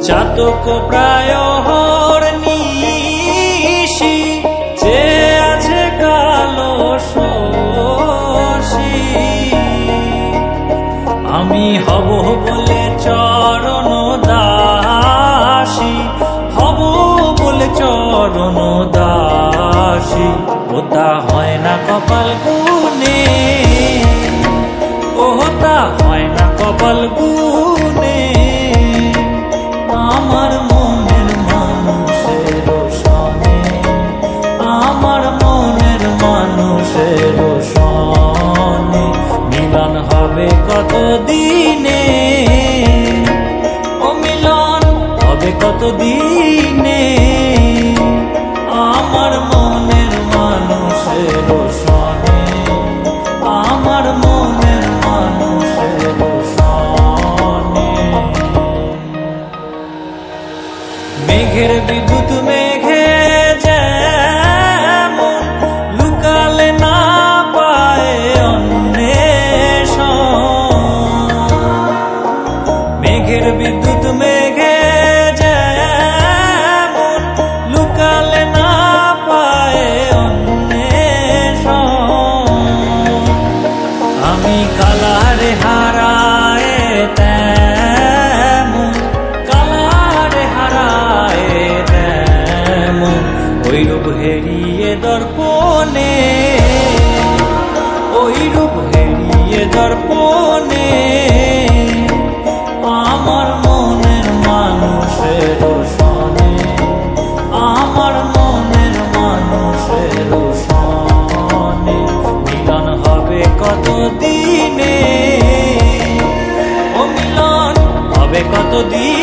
চাতক প্রায় নিশি যে আছে কালো শশী, আমি হব বলে চরণ দাসী, হব বলে চরণ দাসী। ওটা হয় না কপাল গুনে, ওটা হয় না কপাল গুনে। আমার মনের মানুষের সনে, আমার মনের মানুষের সনে মিলন হবে কত দিনে, ও মিলন হবে কত দিনে। আমার মনের মানুষের সনে, আমার মনের মানুষের সনে। মেঘের বিদ্যুৎ মেঘে যেমন লুকালে না পায় অন্বেষণ, মেঘের বিদ্যুৎ মেঘে যেমন লুকালে না পায় অন্বেষণ। আমি কালারে হারায় তেমন, কালারে হারায় তেমন ওই রূপ হেরিয়ে দর্পণে, ওই রূপ হেরিয়ে দর্পণে। আমার মনের মানুষের সনে, আমার মনের মানুষের সনে মিলন হবে কত দিনে, ও মিলন হবে কত দিনে।